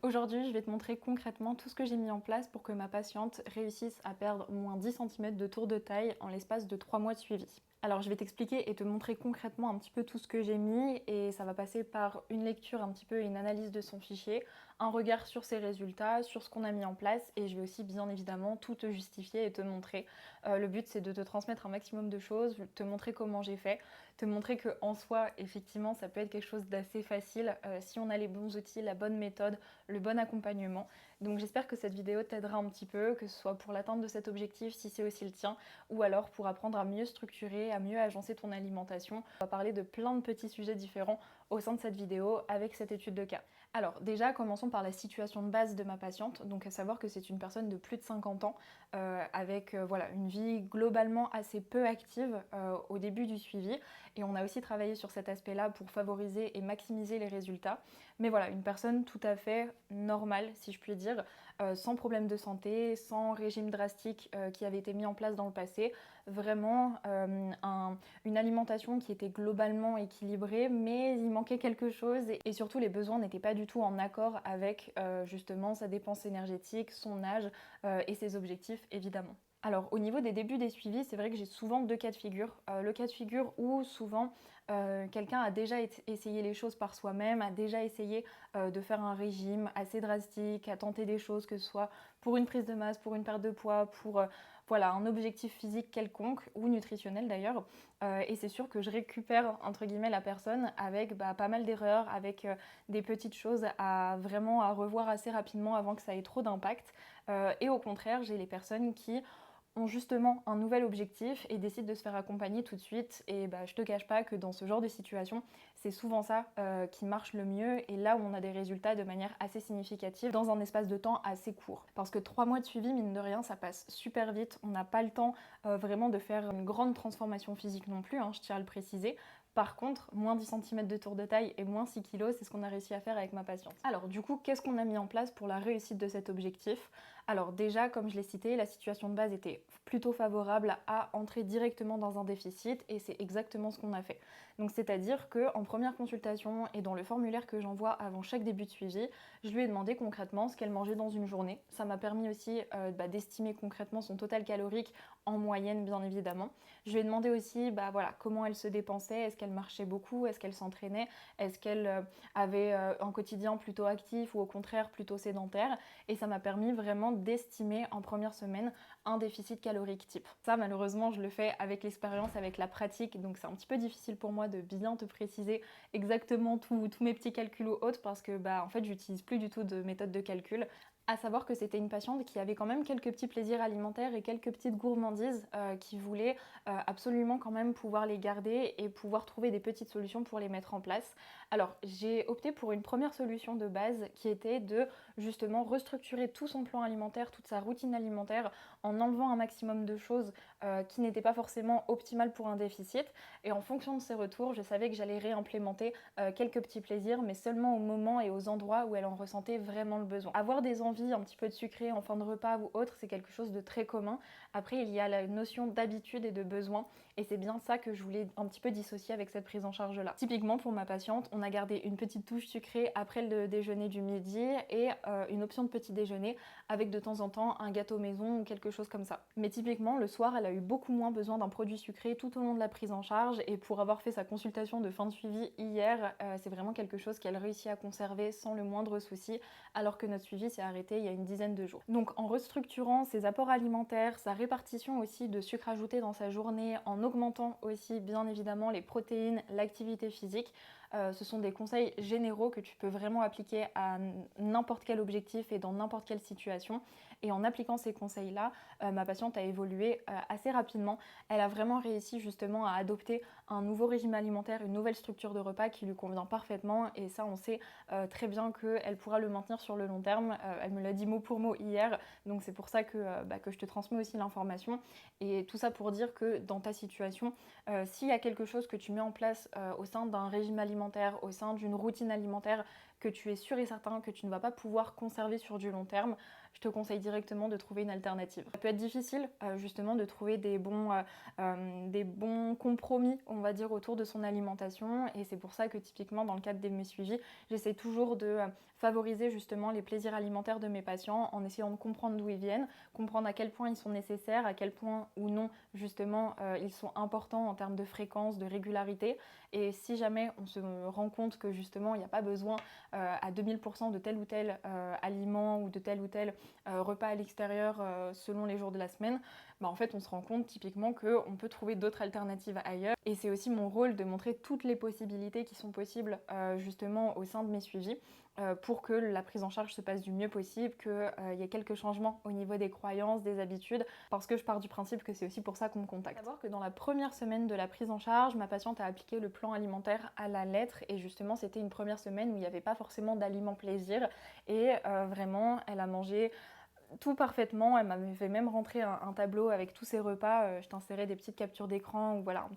Aujourd'hui, je vais te montrer concrètement tout ce que j'ai mis en place pour que ma patiente réussisse à perdre moins 10 cm de tour de taille en l'espace de 3 mois de suivi. Alors je vais t'expliquer et te montrer concrètement un petit peu tout ce que j'ai mis et ça va passer par une lecture un petit peu et une analyse de son fichier, un regard sur ses résultats, sur ce qu'on a mis en place et je vais aussi bien évidemment tout te justifier et te montrer. Le but c'est de te transmettre un maximum de choses, te montrer comment j'ai fait, te montrer que en soi effectivement ça peut être quelque chose d'assez facile si on a les bons outils, la bonne méthode, le bon accompagnement. Donc j'espère que cette vidéo t'aidera un petit peu, que ce soit pour l'atteinte de cet objectif si c'est aussi le tien, ou alors pour apprendre à mieux structurer, à mieux agencer ton alimentation. On va parler de plein de petits sujets différents au sein de cette vidéo avec cette étude de cas. Alors déjà, commençons par la situation de base de ma patiente, donc à savoir que c'est une personne de plus de 50 ans avec voilà, une vie globalement assez peu active au début du suivi et on a aussi travaillé sur cet aspect-là pour favoriser et maximiser les résultats. Mais voilà, une personne tout à fait normale, si je puis dire, sans problème de santé, sans régime drastique qui avait été mis en place dans le passé, vraiment une alimentation qui était globalement équilibrée, mais il manquait quelque chose et surtout les besoins n'étaient pas du tout en accord avec justement sa dépense énergétique, son âge et ses objectifs évidemment. Alors au niveau des débuts des suivis, c'est vrai que j'ai souvent deux cas de figure. Le cas de figure où souvent quelqu'un a déjà essayé les choses par soi-même, a déjà essayé de faire un régime assez drastique, a tenté des choses, que ce soit pour une prise de masse, pour une perte de poids, pour voilà, un objectif physique quelconque ou nutritionnel d'ailleurs. Et c'est sûr que je récupère entre guillemets la personne avec pas mal d'erreurs, avec des petites choses à vraiment à revoir assez rapidement avant que ça ait trop d'impact. Et au contraire, j'ai les personnes qui ont justement un nouvel objectif et décident de se faire accompagner tout de suite. Et je te cache pas que dans ce genre de situation, c'est souvent ça qui marche le mieux et là où on a des résultats de manière assez significative dans un espace de temps assez court. Parce que 3 mois de suivi, mine de rien, ça passe super vite. On n'a pas le temps vraiment de faire une grande transformation physique non plus, hein, je tiens à le préciser. Par contre, moins 10 cm de tour de taille et moins 6 kg, c'est ce qu'on a réussi à faire avec ma patiente. Alors du coup, qu'est-ce qu'on a mis en place pour la réussite de cet objectif? Alors déjà, comme je l'ai cité, la situation de base était plutôt favorable à entrer directement dans un déficit et c'est exactement ce qu'on a fait. Donc c'est-à-dire qu'en première consultation et dans le formulaire que j'envoie avant chaque début de suivi, je lui ai demandé concrètement ce qu'elle mangeait dans une journée. Ça m'a permis aussi d'estimer concrètement son total calorique en moyenne bien évidemment. Je lui ai demandé aussi voilà, comment elle se dépensait, est-ce qu'elle marchait beaucoup, est-ce qu'elle s'entraînait, est-ce qu'elle avait un quotidien plutôt actif ou au contraire plutôt sédentaire et ça m'a permis vraiment d'estimer en première semaine un déficit calorique type. Ça malheureusement je le fais avec l'expérience, avec la pratique, donc c'est un petit peu difficile pour moi de bien te préciser exactement tous mes petits calculs ou autres parce que en fait j'utilise plus du tout de méthode de calcul. À savoir que c'était une patiente qui avait quand même quelques petits plaisirs alimentaires et quelques petites gourmandises qui voulait absolument quand même pouvoir les garder et pouvoir trouver des petites solutions pour les mettre en place. Alors j'ai opté pour une première solution de base qui était de justement restructurer tout son plan alimentaire, toute sa routine alimentaire en enlevant un maximum de choses qui n'étaient pas forcément optimales pour un déficit et en fonction de ces retours je savais que j'allais réimplémenter quelques petits plaisirs mais seulement au moment et aux endroits où elle en ressentait vraiment le besoin. Avoir des envies un petit peu de sucré en fin de repas ou autre, c'est quelque chose de très commun. Après, il y a la notion d'habitude et de besoin, et c'est bien ça que je voulais un petit peu dissocier avec cette prise en charge-là. Typiquement, pour ma patiente, on a gardé une petite touche sucrée après le déjeuner du midi et une option de petit déjeuner avec de temps en temps un gâteau maison ou quelque chose comme ça. Mais typiquement, le soir, elle a eu beaucoup moins besoin d'un produit sucré tout au long de la prise en charge, et pour avoir fait sa consultation de fin de suivi hier, c'est vraiment quelque chose qu'elle réussit à conserver sans le moindre souci, alors que notre suivi s'est arrêté il y a une dizaine de jours. Donc en restructurant ses apports alimentaires, sa répartition aussi de sucre ajouté dans sa journée, en augmentant aussi bien évidemment les protéines, l'activité physique, ce sont des conseils généraux que tu peux vraiment appliquer à n'importe quel objectif et dans n'importe quelle situation. Et en appliquant ces conseils-là, ma patiente a évolué assez rapidement. Elle a vraiment réussi justement à adopter un nouveau régime alimentaire, une nouvelle structure de repas qui lui convient parfaitement. Et ça, on sait très bien qu'elle pourra le maintenir sur le long terme. Elle me l'a dit mot pour mot hier, donc c'est pour ça que je te transmets aussi l'information. Et tout ça pour dire que dans ta situation, s'il y a quelque chose que tu mets en place au sein d'un régime alimentaire, au sein d'une routine alimentaire que tu es sûr et certain que tu ne vas pas pouvoir conserver sur du long terme, je te conseille directement de trouver une alternative. Ça peut être difficile justement de trouver des bons compromis, on va dire, autour de son alimentation, et c'est pour ça que typiquement dans le cadre de mes suivis, j'essaie toujours de favoriser justement les plaisirs alimentaires de mes patients en essayant de comprendre d'où ils viennent, comprendre à quel point ils sont nécessaires, à quel point ou non justement ils sont importants en termes de fréquence, de régularité. Et si jamais on se rend compte que justement il n'y a pas besoin à 2000% de tel ou tel aliment ou de tel ou tel repas à l'extérieur selon les jours de la semaine, bah en fait on se rend compte typiquement qu'on peut trouver d'autres alternatives ailleurs. Et c'est aussi mon rôle de montrer toutes les possibilités qui sont possibles justement au sein de mes suivis pour que la prise en charge se passe du mieux possible, qu'il y ait quelques changements au niveau des croyances, des habitudes, parce que je pars du principe que c'est aussi pour ça qu'on me contacte. Savoir que dans la première semaine de la prise en charge, ma patiente a appliqué le plan alimentaire à la lettre et justement c'était une première semaine où il n'y avait pas forcément d'aliments plaisir et vraiment elle a mangé tout parfaitement. Elle m'avait fait même rentrer un tableau avec tous ses repas. Je t'insérais des petites captures d'écran ou voilà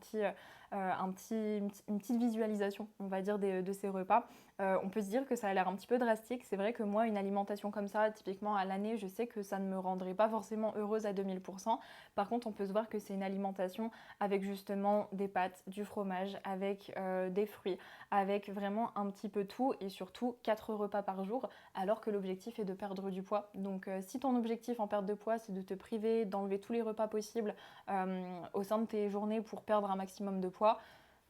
une petite visualisation, on va dire, de ces repas. On peut se dire que ça a l'air un petit peu drastique. C'est vrai que moi, une alimentation comme ça, typiquement à l'année, je sais que ça ne me rendrait pas forcément heureuse à 2000%. Par contre, on peut se voir que c'est une alimentation avec justement des pâtes, du fromage, avec des fruits, avec vraiment un petit peu tout et surtout 4 repas par jour, alors que l'objectif est de perdre du poids. Donc si ton objectif en perte de poids, c'est de te priver, d'enlever tous les repas possibles au sein de tes journées pour perdre un maximum de poids,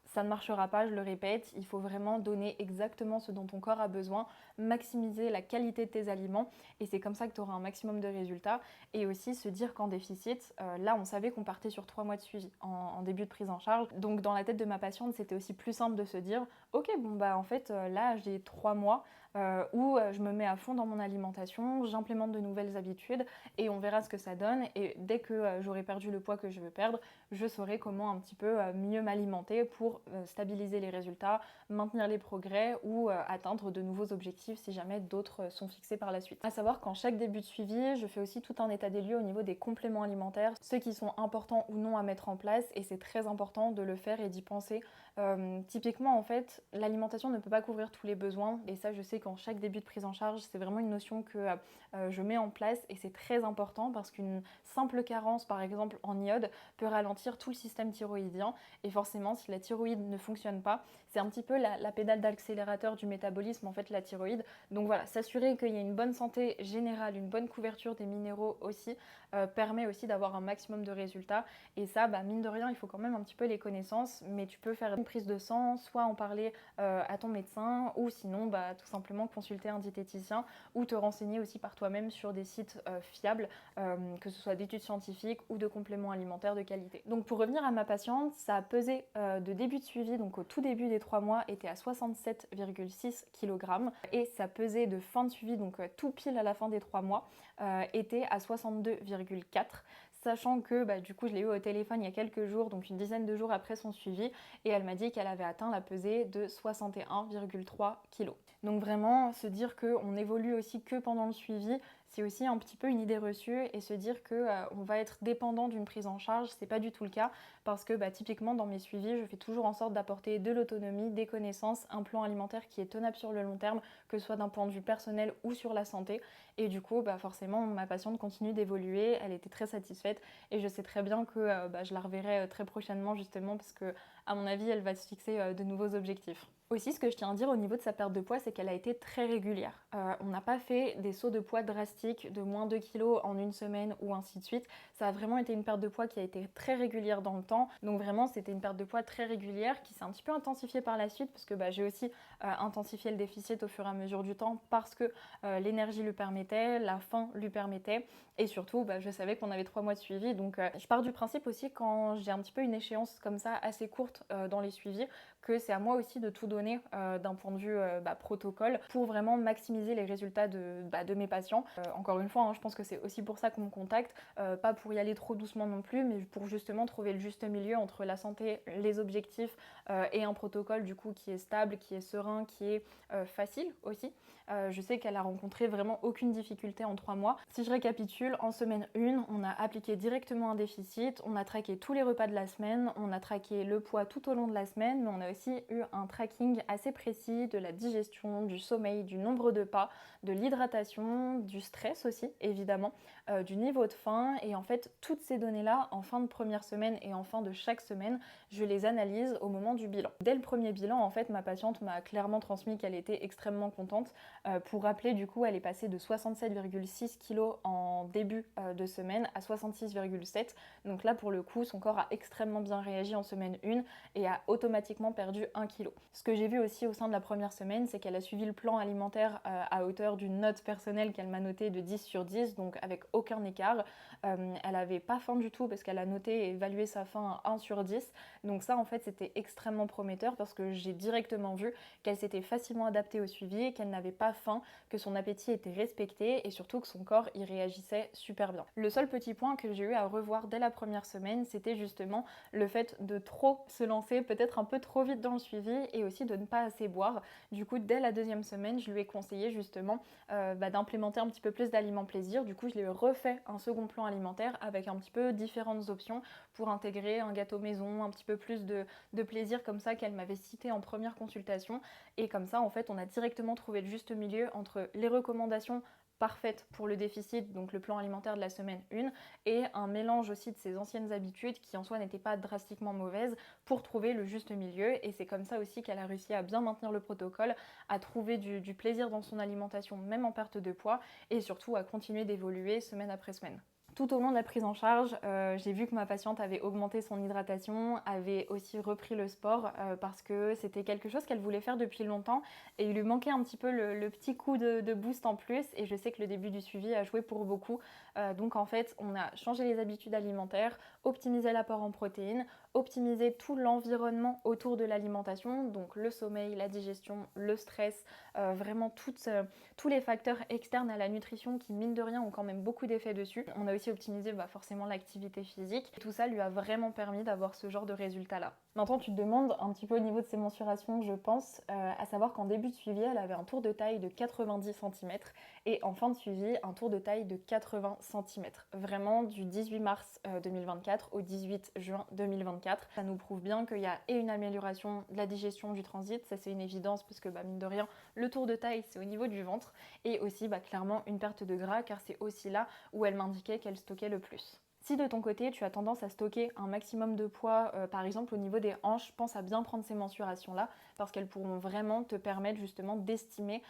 ça ne marchera pas, je le répète. Il faut vraiment donner exactement ce dont ton corps a besoin, maximiser la qualité de tes aliments et c'est comme ça que tu auras un maximum de résultats. Et aussi se dire qu'en déficit, là on savait qu'on partait sur 3 mois de suivi en début de prise en charge. Donc dans la tête de ma patiente, c'était aussi plus simple de se dire ok, bon bah en fait là j'ai 3 mois où je me mets à fond dans mon alimentation, j'implémente de nouvelles habitudes et on verra ce que ça donne. Et dès que j'aurai perdu le poids que je veux perdre, je saurai comment un petit peu mieux m'alimenter pour stabiliser les résultats, maintenir les progrès ou atteindre de nouveaux objectifs si jamais d'autres sont fixés par la suite. À savoir qu'en chaque début de suivi, je fais aussi tout un état des lieux au niveau des compléments alimentaires, ceux qui sont importants ou non à mettre en place et c'est très important de le faire et d'y penser. Typiquement en fait, l'alimentation ne peut pas couvrir tous les besoins et ça je sais qu'en chaque début de prise en charge, c'est vraiment une notion que je mets en place et c'est très important parce qu'une simple carence par exemple en iode peut ralentir tout le système thyroïdien et forcément si la thyroïde ne fonctionne pas, c'est un petit peu la pédale d'accélérateur du métabolisme en fait la thyroïde. Donc voilà, s'assurer qu'il y ait une bonne santé générale, une bonne couverture des minéraux aussi permet aussi d'avoir un maximum de résultats et ça mine de rien il faut quand même un petit peu les connaissances mais tu peux faire une prise de sang, soit en parler à ton médecin ou sinon tout simplement consulter un diététicien ou te renseigner aussi par toi-même sur des sites fiables que ce soit d'études scientifiques ou de compléments alimentaires de qualité. Donc pour revenir à ma patiente, ça a pesé de début de suivi, donc au tout début des 3 mois, était à 67,6 kg et sa pesée de fin de suivi, donc tout pile à la fin des 3 mois, était à 62,4. Sachant que du coup je l'ai eu au téléphone il y a quelques jours, donc une dizaine de jours après son suivi, et elle m'a dit qu'elle avait atteint la pesée de 61,3 kg. Donc vraiment se dire qu'on évolue aussi que pendant le suivi, c'est aussi un petit peu une idée reçue et se dire qu'on va être dépendant d'une prise en charge, c'est pas du tout le cas parce que typiquement dans mes suivis, je fais toujours en sorte d'apporter de l'autonomie, des connaissances, un plan alimentaire qui est tenable sur le long terme, que ce soit d'un point de vue personnel ou sur la santé. Et du coup, forcément, ma patiente continue d'évoluer, elle était très satisfaite et je sais très bien que je la reverrai très prochainement justement parce que, à mon avis, elle va se fixer de nouveaux objectifs. Aussi, ce que je tiens à dire au niveau de sa perte de poids, c'est qu'elle a été très régulière. On n'a pas fait des sauts de poids drastiques de moins 2 kg en une semaine ou ainsi de suite. Ça a vraiment été une perte de poids qui a été très régulière dans le temps. Donc vraiment, c'était une perte de poids très régulière qui s'est un petit peu intensifiée par la suite parce que j'ai aussi intensifié le déficit au fur et à mesure du temps parce que l'énergie le permettait, la faim lui permettait et surtout, je savais qu'on avait 3 mois de suivi. Donc je pars du principe aussi quand j'ai un petit peu une échéance comme ça assez courte dans les suivis que c'est à moi aussi de tout donner d'un point de vue protocole pour vraiment maximiser les résultats de mes patients. Encore une fois, je pense que c'est aussi pour ça qu'on me contacte, pas pour y aller trop doucement non plus, mais pour justement trouver le juste milieu entre la santé, les objectifs et un protocole du coup qui est stable, qui est serein, qui est facile aussi. Je sais qu'elle a rencontré vraiment aucune difficulté en 3 mois. Si je récapitule, en semaine 1, on a appliqué directement un déficit, on a traqué tous les repas de la semaine, on a traqué le poids tout au long de la semaine, mais on a aussi eu un tracking assez précis de la digestion, du sommeil, du nombre de pas, de l'hydratation, du stress aussi évidemment, du niveau de faim. Et en fait toutes ces données-là, en fin de première semaine et en fin de chaque semaine, je les analyse au moment du bilan. Dès le premier bilan, en fait, ma patiente m'a clairement transmis qu'elle était extrêmement contente. Pour rappeler, du coup, elle est passée de 67,6 kg en début de semaine à 66,7. Donc là, pour le coup, son corps a extrêmement bien réagi en semaine 1 et a automatiquement perdu 1 kg. Ce que j'ai vu aussi au sein de la première semaine, c'est qu'elle a suivi le plan alimentaire à hauteur d'une note personnelle qu'elle m'a notée de 10 sur 10, donc avec aucun écart. Elle n'avait pas faim du tout parce qu'elle a noté et évalué sa faim à 1 sur 10. Donc ça, en fait, c'était extrêmement prometteur parce que j'ai directement vu qu'elle s'était facilement adaptée au suivi, qu'elle n'avait pas faim, que son appétit était respecté et surtout que son corps y réagissait super bien. Le seul petit point que j'ai eu à revoir dès la première semaine, c'était justement le fait de trop se lancer, peut-être un peu trop vite dans le suivi et aussi de ne pas assez boire. Du coup, dès la deuxième semaine, je lui ai conseillé justement d'implémenter un petit peu plus d'aliments plaisir. Du coup, je lui ai refait un second plan alimentaire avec un petit peu différentes options pour intégrer un gâteau maison, un petit peu plus de plaisir comme ça qu'elle m'avait cité en première consultation. Et comme ça, en fait, on a directement trouvé le juste milieu entre les recommandations parfaites pour le déficit, donc le plan alimentaire de la semaine 1, et un mélange aussi de ses anciennes habitudes qui en soi n'étaient pas drastiquement mauvaises pour trouver le juste milieu. Et c'est comme ça aussi qu'elle a réussi à bien maintenir le protocole, à trouver du plaisir dans son alimentation même en perte de poids et surtout à continuer d'évoluer semaine après semaine. Tout au long de la prise en charge, j'ai vu que ma patiente avait augmenté son hydratation, avait aussi repris le sport parce que c'était quelque chose qu'elle voulait faire depuis longtemps et il lui manquait un petit peu le petit coup de boost en plus. Et je sais que le début du suivi a joué pour beaucoup. Donc en fait, on a changé les habitudes alimentaires, optimisé l'apport en protéines, optimiser tout l'environnement autour de l'alimentation, donc le sommeil, la digestion, le stress, vraiment tous les facteurs externes à la nutrition qui, mine de rien, ont quand même beaucoup d'effets dessus. On a aussi optimisé forcément l'activité physique. Et tout ça lui a vraiment permis d'avoir ce genre de résultats-là. Maintenant, tu te demandes un petit peu au niveau de ses mensurations, je pense, à savoir qu'en début de suivi, elle avait un tour de taille de 90 cm et en fin de suivi, un tour de taille de 80 cm. Vraiment du 18 mars 2024 au 18 juin 2024. Ça nous prouve bien qu'il y a et une amélioration de la digestion du transit, ça c'est une évidence parce que mine de rien, le tour de taille c'est au niveau du ventre et aussi clairement une perte de gras car c'est aussi là où elle m'indiquait qu'elle stockait le plus. Si de ton côté tu as tendance à stocker un maximum de poids, par exemple au niveau des hanches, pense à bien prendre ces mensurations-là parce qu'elles pourront vraiment te permettre justement d'estimer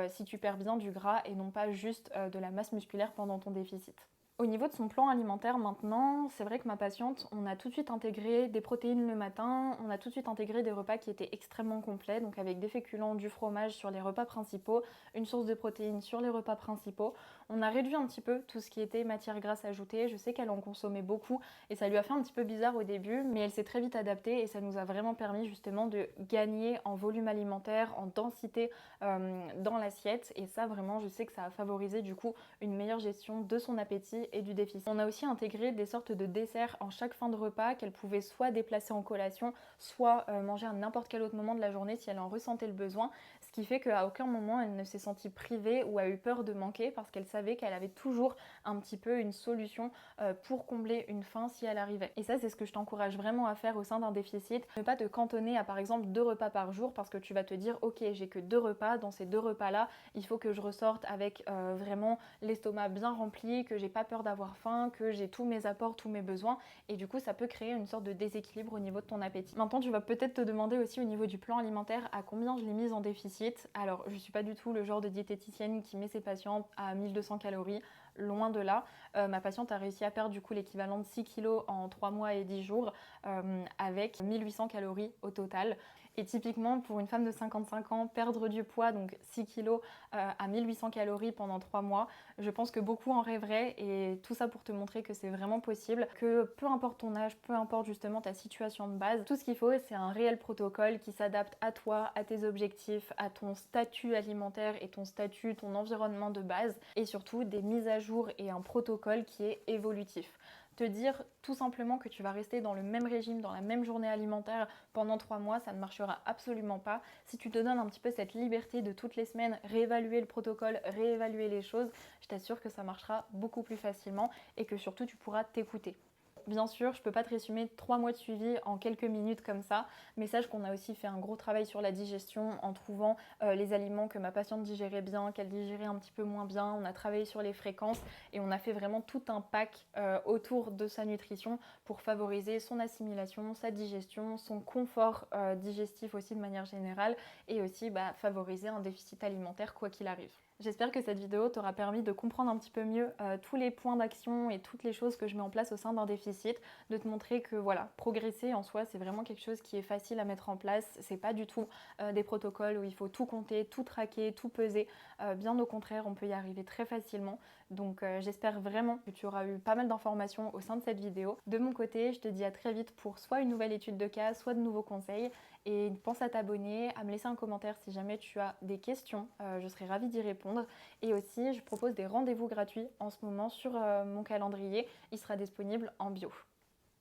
si tu perds bien du gras et non pas juste de la masse musculaire pendant ton déficit. Au niveau de son plan alimentaire maintenant, c'est vrai que ma patiente, on a tout de suite intégré des protéines le matin, on a tout de suite intégré des repas qui étaient extrêmement complets, donc avec des féculents, du fromage sur les repas principaux, une source de protéines sur les repas principaux. On a réduit un petit peu tout ce qui était matière grasse ajoutée, je sais qu'elle en consommait beaucoup et ça lui a fait un petit peu bizarre au début, mais elle s'est très vite adaptée et ça nous a vraiment permis justement de gagner en volume alimentaire, en densité dans l'assiette et ça vraiment je sais que ça a favorisé du coup une meilleure gestion de son appétit et du déficit. On a aussi intégré des sortes de desserts en chaque fin de repas qu'elle pouvait soit déplacer en collation, soit manger à n'importe quel autre moment de la journée si elle en ressentait le besoin, ce qui fait qu'à aucun moment elle ne s'est sentie privée ou a eu peur de manquer parce qu'elle savait qu'elle avait toujours un petit peu une solution pour combler une faim si elle arrivait. Et ça c'est ce que je t'encourage vraiment à faire au sein d'un déficit, ne pas te cantonner à par exemple 2 repas par jour parce que tu vas te dire ok j'ai que 2 repas, dans ces 2 repas là il faut que je ressorte avec vraiment l'estomac bien rempli, que j'ai pas peur d'avoir faim, que j'ai tous mes apports, tous mes besoins et du coup ça peut créer une sorte de déséquilibre au niveau de ton appétit. Maintenant tu vas peut-être te demander aussi au niveau du plan alimentaire à combien je l'ai mise en déficit. Alors je suis pas du tout le genre de diététicienne qui met ses patients à 1200 calories, loin de là. Ma patiente a réussi à perdre du coup l'équivalent de 6 kg en 3 mois et 10 jours avec 1800 calories au total. Et typiquement pour une femme de 55 ans, perdre du poids, donc 6 kg à 1800 calories pendant 3 mois, je pense que beaucoup en rêveraient et tout ça pour te montrer que c'est vraiment possible, que peu importe ton âge, peu importe justement ta situation de base, tout ce qu'il faut c'est un réel protocole qui s'adapte à toi, à tes objectifs, à ton statut alimentaire et ton statut, ton environnement de base et surtout des mises à jour et un protocole qui est évolutif. Te dire tout simplement que tu vas rester dans le même régime, dans la même journée alimentaire pendant 3 mois, ça ne marchera absolument pas. Si tu te donnes un petit peu cette liberté de toutes les semaines réévaluer le protocole, réévaluer les choses, je t'assure que ça marchera beaucoup plus facilement et que surtout tu pourras t'écouter. Bien sûr, je peux pas te résumer 3 mois de suivi en quelques minutes comme ça, mais sache qu'on a aussi fait un gros travail sur la digestion en trouvant les aliments que ma patiente digérait bien, qu'elle digérait un petit peu moins bien. On a travaillé sur les fréquences et on a fait vraiment tout un pack autour de sa nutrition pour favoriser son assimilation, sa digestion, son confort digestif aussi de manière générale et aussi favoriser un déficit alimentaire quoi qu'il arrive. J'espère que cette vidéo t'aura permis de comprendre un petit peu mieux tous les points d'action et toutes les choses que je mets en place au sein d'un déficit, de te montrer que voilà, progresser en soi, c'est vraiment quelque chose qui est facile à mettre en place. C'est pas du tout des protocoles où il faut tout compter, tout traquer, tout peser. Bien au contraire, on peut y arriver très facilement. Donc j'espère vraiment que tu auras eu pas mal d'informations au sein de cette vidéo. De mon côté, je te dis à très vite pour soit une nouvelle étude de cas, soit de nouveaux conseils. Et pense à t'abonner, à me laisser un commentaire si jamais tu as des questions. Je serai ravie d'y répondre. Et aussi, je propose des rendez-vous gratuits en ce moment sur mon calendrier. Il sera disponible en bio.